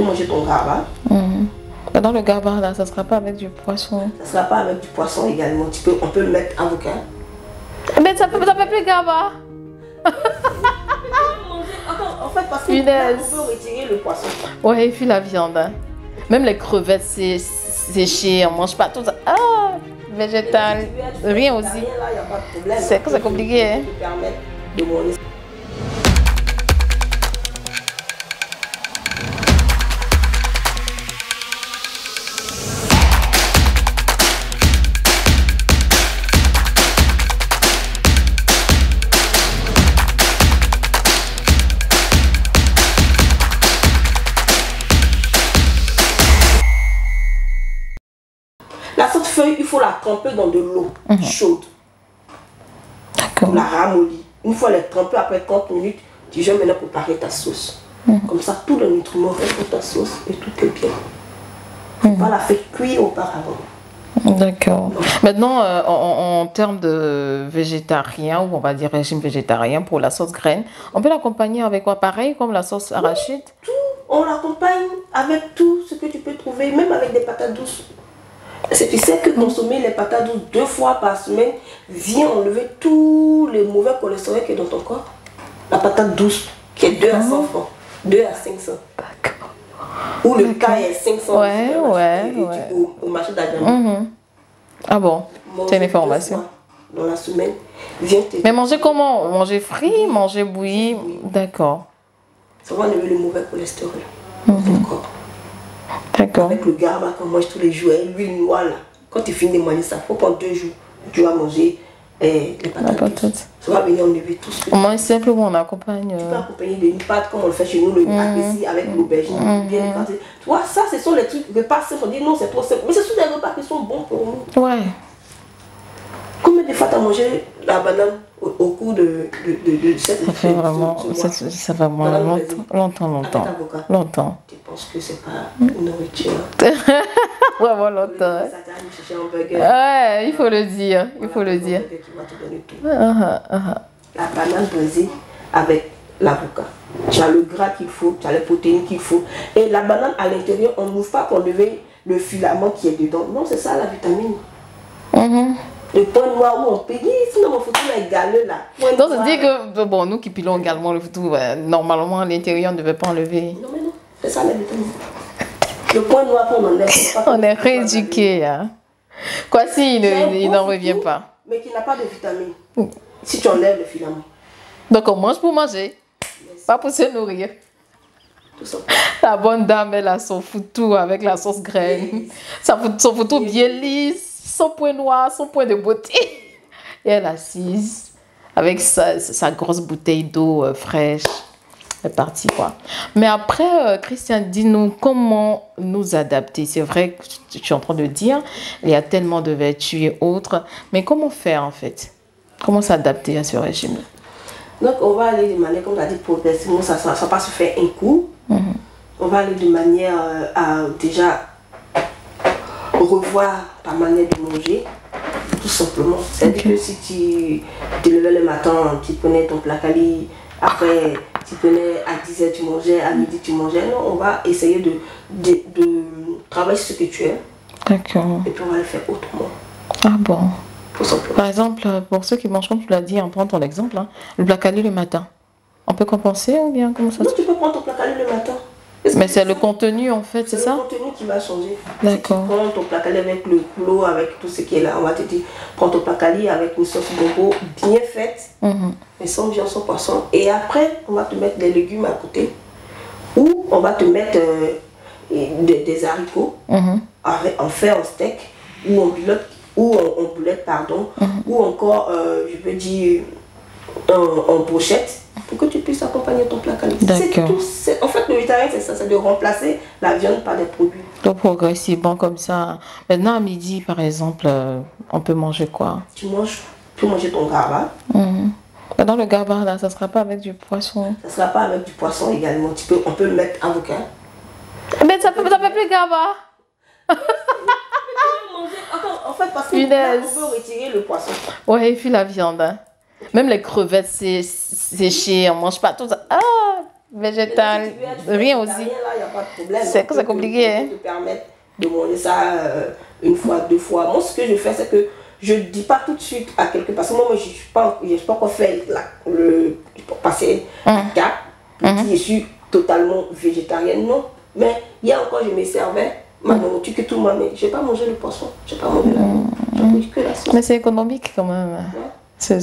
peux manger ton garba. Dans le garba, là, ça ne sera pas avec du poisson. Ça ne sera pas avec du poisson également. On peut le mettre avocat. Mais ça peut plus garba. En fait, parce que là, on peut retirer le poisson. Ouais, et puis la viande. Hein. Même les crevettes séchées, on ne mange pas tout ça. Ah, végétal, rien aussi. C'est compliqué. Hein. La sauce feuille, il faut la tremper dans de l'eau chaude. Pour la ramollir. Une fois elle est trempée, après 30 minutes, tu viens maintenant préparer ta sauce. Comme ça, tous les nutriments restent dans ta sauce et tout est bien. Il faut pas la faire cuire auparavant. D'accord. Maintenant, en termes de végétarien, ou on va dire régime végétarien pour la sauce graine, on peut l'accompagner avec quoi? Pareil comme la sauce arachide? Tout. On l'accompagne avec tout ce que tu peux trouver, même avec des patates douces. Tu sais que consommer les patates douces 2 fois par semaine vient enlever tous les mauvais cholestérol qui est dans ton corps. La patate douce qui est 2 à 100 francs, 2 à 500. D'accord. Ou le cas est 500 au marché d'Adjani. Ah bon, c'est une information. Dans la semaine, viens te... Mais manger comment? Manger frit, manger bouilli? D'accord. Ça va enlever le mauvais cholestérol dans ton corps. D'accord. Avec le garba qu'on mange tous les jours, l'huile noire là. Quand tu finis de manger ça, il faut prendre 2 jours. Tu vas manger les patates. Ça va venir enlever tout ce que on mange simplement, on accompagne. Tu peux accompagner d'une pâte comme on le fait chez nous, le ici avec l'aubergine, bien écrasé. Tu vois, ça, ce sont les trucs, repas simples. On dit non, c'est trop simple. Mais ce sont des repas qui sont bons pour nous. Ouais. Combien de fois tu as mangé la banane au cours de cette... Ça fait vraiment, ça fait vraiment longtemps. Longtemps. Tu penses que c'est pas une nourriture? Vraiment longtemps. Ouais, il faut le dire. Il faut le dire. La banane brisée avec l'avocat. Tu as le gras qu'il faut, tu as les protéines qu'il faut. Et la banane à l'intérieur, on n'ouvre pas pour enlever le filament qui est dedans. Non, c'est ça la vitamine. Le point noir où on peut dire, sinon mon foutu est galeux là. Donc ça dit que, bon, nous qui pilons également le foutu, normalement à l'intérieur on ne devait pas enlever. Non mais non, c'est ça la vitamine. Le point noir qu'on enlève. On est rééduqué. Hein. Quoi s'il n'en revient pas? Mais qui n'a pas de vitamine. Si tu enlèves le filament. Donc on mange pour manger, pas pour se nourrir. Tout ça. La bonne dame, elle a son foutu avec la sauce graine. Son foutu bien lisse. Son point noir, son point de beauté. Et elle assise avec sa grosse bouteille d'eau fraîche. Elle est partie quoi. Mais après, Christian, dis-nous comment nous adapter. C'est vrai que tu es en train de dire, il y a tellement de vertus et autres. Mais comment faire en fait? Comment s'adapter à ce régime? Donc on va aller de manière, comme tu as dit, progressivement. Ça ne va pas se faire un coup. On va aller de manière à déjà revoir ta manière de manger, tout simplement. C'est-à-dire que si tu te levais le matin, tu prenais ton placali, après tu prenais à 10h tu mangeais, à midi tu mangeais. Non, on va essayer de travailler sur ce que tu aimes. D'accord. Et puis on va le faire autrement. Ah bon. Tout simplement. Par exemple, pour ceux qui mangent, comme tu l'as dit, on prend ton exemple, hein, le placali le matin. On peut compenser ou bien comment ça se fait? Non, tu peux prendre ton placali le matin. Mais c'est le contenu en fait, c'est ça? C'est le contenu qui va changer. D'accord. Si tu prends ton placali avec le clou, avec tout ce qui est là, on va te dire, prends ton placali avec une sauce gombo bien faite, mais sans viande, sans poisson. Et après, on va te mettre des légumes à côté. Ou on va te mettre des haricots, en fait en steak, ou en boulette, pardon, ou encore, je peux dire, en brochette. Pour que tu puisses accompagner ton plat qualité. D'accord. En fait, le végétarien, c'est ça, c'est de remplacer la viande par des produits. Donc progressivement comme ça. Maintenant à midi, par exemple, on peut manger quoi? Tu peux manger ton garba. Dans le garba, là, ça ne sera pas avec du poisson. Ça ne sera pas avec du poisson également. On peut le mettre avocat. Mais ça peut plus garba. En fait, parce que là, on veut retirer le poisson. Ouais, et puis la viande. Hein. Même les crevettes séchées, on ne mange pas tout ça. Ah, végétal, rien aussi. Là, il n'y a pas de problème. C'est que c'est compliqué. Hein. Te permettre de manger ça une fois, 2 fois. Moi, ce que je fais, c'est que je ne dis pas tout de suite à quelqu'un, parce que moi, je ne suis pas encore fait passer un cap, je suis totalement végétarienne, non. Mais hier encore, je me servais ma nourriture que tout le monde, mais je n'ai pas mangé le poisson, je n'ai pas mangé la viande, j'ai mangé que la sauce. Mais c'est économique quand même. Ouais. Mais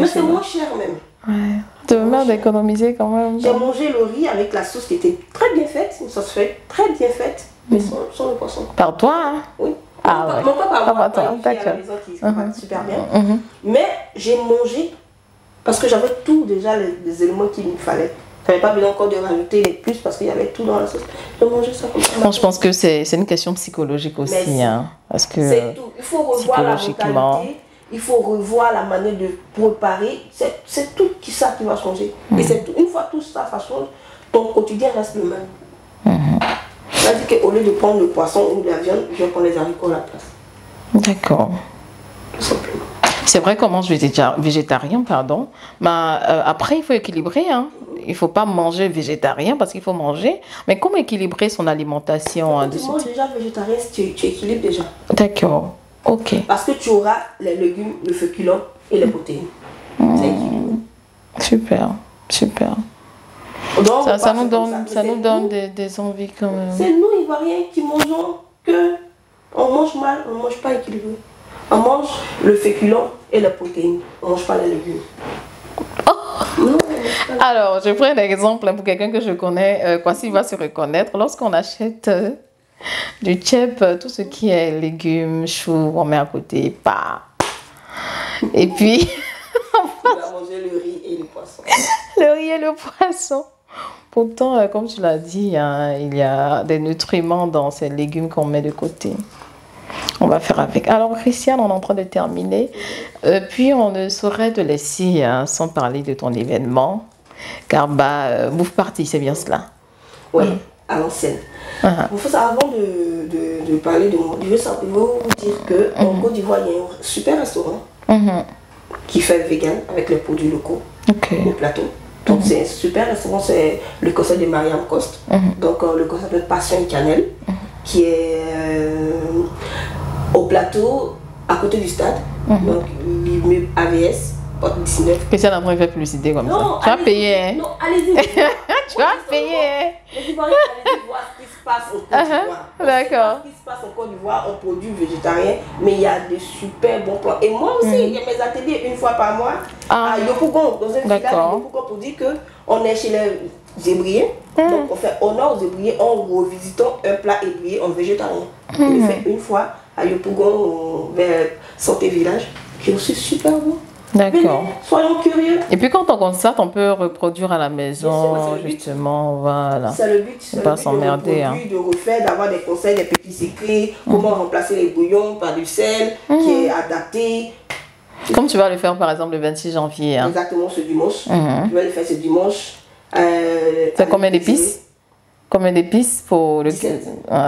c'est moins cher même. Ouais. Tu veux même d'économiser quand même. J'ai mangé le riz avec la sauce qui était très bien faite, une sauce faite, très bien faite, mais sans le poisson. Par toi, hein? Oui. Ah ouais. Mon papa, par moi, d'accord. à la maison qui se passe super bien. Mais j'ai mangé parce que j'avais tout déjà les éléments qu'il me fallait. Je n'avais pas besoin encore de rajouter les plus parce qu'il y avait tout dans la sauce. Je mangeais ça comme ça. Bon, je pense que c'est une question psychologique aussi. Hein, parce que c'est tout. Il faut revoir la mentalité. Il faut revoir la manière de préparer. C'est tout ça qui va changer. Et c'est tout. Une fois tout ça change, ton quotidien reste le même. C'est-à-dire qu'au lieu de prendre le poisson ou de la viande, je vais prendre les haricots à la place. D'accord. Tout simplement. C'est vrai qu'on mange végétarien, pardon. Mais après, il faut équilibrer. Hein. Il ne faut pas manger végétarien parce qu'il faut manger. Mais comment équilibrer son alimentation? Quand tu manges déjà végétarien, tu équilibres déjà. D'accord. Ok. Parce que tu auras les légumes, le féculent et les protéines. C'est équilibré. Super, super. Donc, ça nous donne des envies quand même. C'est nous, Ivoiriens, qui mangeons que on mange mal, on ne mange pas équilibré. On mange le féculent et les protéines. On ne mange pas les légumes. Non, alors, je prends un exemple pour quelqu'un que je connais. Kwasi va se reconnaître. Lorsqu'on achète du tchèp, tout ce qui est légumes, choux, on met à côté. Pas. Et puis... on va manger le riz et le poisson. Le riz et le poisson. Pourtant, comme tu l'as dit, hein, il y a des nutriments dans ces légumes qu'on met de côté. On va faire avec. Alors, Christiane, on est en train de terminer. Puis, on ne saurait te laisser sans parler de ton événement. Garba Bouffe Party, c'est bien cela? Oui, à l'ancienne. Avant de parler de moi, je veux vous dire qu'en Côte d'Ivoire, il y a un super restaurant qui fait vegan avec les produits locaux au plateau. Donc c'est un super restaurant, c'est le concept de Mariam Coste. Donc le concept s'appelle Passion et Cannelle, qui est au plateau à côté du stade. Donc l'immeuble AVS, porte 19. Christiane est en train de faire publicité comme ça. Tu vas payer, hein? Non, allez-y. Tu vas payer, hein? Les Ivoiriens, allez voir ce qui se passe au Côte d'Ivoire. D'accord. Ce qui se passe au Côte d'Ivoire, on produit végétarien, mais il y a de super bons plans. Et moi aussi, il y a mes ateliers une fois par mois à Yopougon, dans un village de Yopougon, pour dire qu'on est chez les zébriers. Donc on fait honneur aux zébriers en revisitant un plat ébrié en végétarien. On le fait une fois à Yopougon, vers Santé Village, qui est aussi super bon. D'accord. Soyons curieux. Et puis quand on constate, on peut reproduire à la maison, justement, voilà. C'est le but. C'est pas s'emmerder. De refaire, d'avoir des conseils, des petits secrets, comment remplacer les bouillons par du sel qui est adapté. Comme tu vas le faire par exemple le 26 janvier. Hein. Exactement, ce dimanche. Je vais le faire ce dimanche. C'est combien d'épices? Combien d'épices pour le...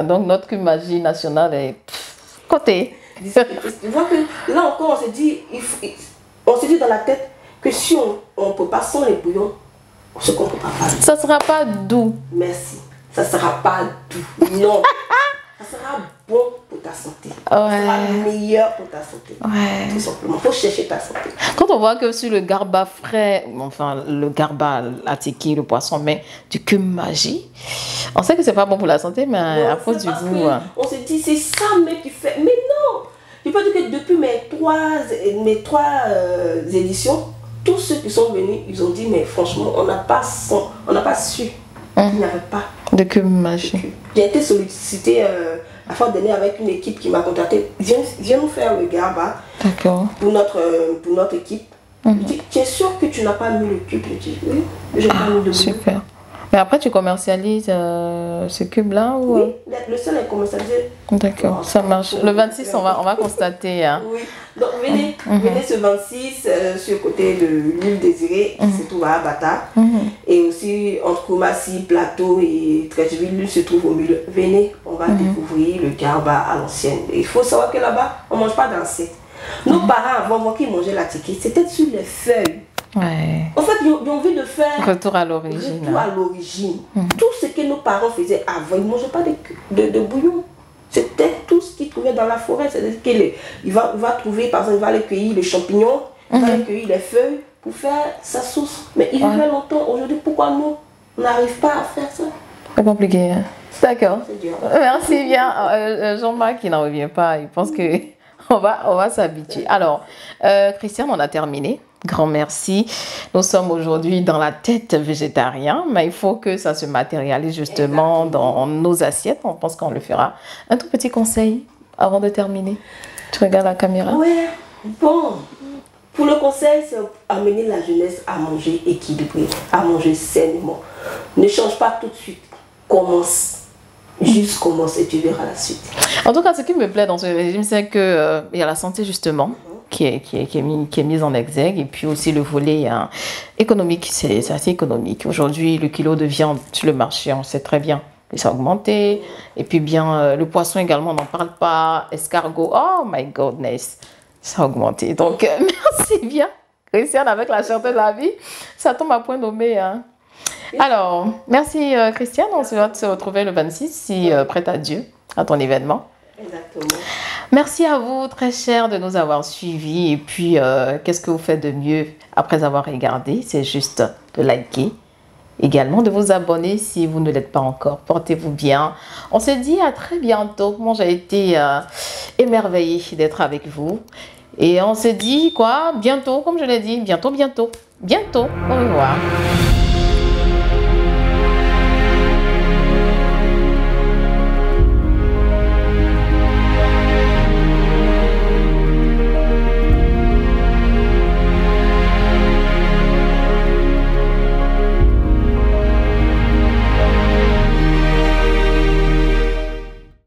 donc notre magie nationale est côté. Tu vois que là encore on se dit, on se dit dans la tête que si on ne peut pas sans les bouillons, ce qu'on ne peut pas faire. Ça ne sera pas doux. Merci. Ça ne sera pas doux. Non. Ça sera bon pour ta santé. Ça sera meilleur pour ta santé. Tout simplement. Il faut chercher ta santé. Quand on voit que sur le garba frais, enfin le garba atiki, le poisson, mais du cumin-magie, on sait que c'est pas bon pour la santé, mais à cause du goût. On se dit, c'est ça mais qui fait. Mais non! Je peux dire que depuis mes trois éditions, tous ceux qui sont venus, ils ont dit, mais franchement, on n'a pas su. Il n'y avait pas de cumin-magie. J'ai été sollicitée la fois dernière avec une équipe qui m'a contacté. Viens nous faire le garba pour notre équipe. Je dis, tu es sûr que tu n'as pas mis le cube? Je dis, oui, j'ai pas mis de super. Mais après, tu commercialises ce cube-là ou... Oui, le seul est commercialisé. D'accord, ça marche. Le 26, on va constater. Hein. Oui, donc venez ce 26 sur le côté de l'île Désirée, qui se trouve à Abata. Et aussi entre Koumassi, Plateau et Treichville, l'île se trouve au milieu. Venez, on va découvrir le garba à l'ancienne. Il faut savoir que là-bas, on ne mange pas d'ancêtre. Nos parents, avant qu'ils mangeaient la tiki, c'était sur les feuilles. Ouais. En fait, ils ont envie de faire Retour à l'origine. retour à l'origine. Tout ce que nos parents faisaient avant, ils ne mangeaient pas de bouillon. C'était tout ce qu'ils trouvaient dans la forêt. C'est-à-dire qu'il va trouver, par exemple, il va aller cueillir les champignons, il va aller cueillir les feuilles pour faire sa sauce. Mais il vivaient longtemps. Aujourd'hui, pourquoi nous, on n'arrive pas à faire ça? C'est compliqué. Hein. D'accord. C'est dur. Merci bien. Jean-Marc, il n'en revient pas. Il pense que on va s'habituer. Alors, Christiane, on a terminé. Grand merci. Nous sommes aujourd'hui dans la tête végétarien, mais il faut que ça se matérialise justement dans nos assiettes. On pense qu'on le fera. Un tout petit conseil avant de terminer. Tu regardes la caméra? Ouais, bon. Pour le conseil, c'est amener la jeunesse à manger équilibré, à manger sainement. Ne change pas tout de suite. Commence. Juste commence et tu verras la suite. En tout cas, ce qui me plaît dans ce régime, c'est qu'il y a la santé justement qui est mise en exergue, et puis aussi le volet économique, c'est assez économique. Aujourd'hui, le kilo de viande sur le marché, on sait très bien que ça a augmenté. Et puis bien, le poisson également, on n'en parle pas. Escargot, oh my goodness, ça a augmenté. Donc, merci bien, Christiane, avec la cherté de la vie. Ça tombe à point nommé, hein. Alors, merci Christiane, on se va se retrouver le 26, si prête à Dieu, à ton événement. Exactement. Merci à vous, très chers, de nous avoir suivis. Et puis, qu'est-ce que vous faites de mieux après avoir regardé? C'est juste de liker, également de vous abonner si vous ne l'êtes pas encore. Portez-vous bien. On se dit à très bientôt. Moi, j'ai été émerveillée d'être avec vous. Et on se dit quoi? Bientôt, comme je l'ai dit, bientôt. Bientôt. Au revoir.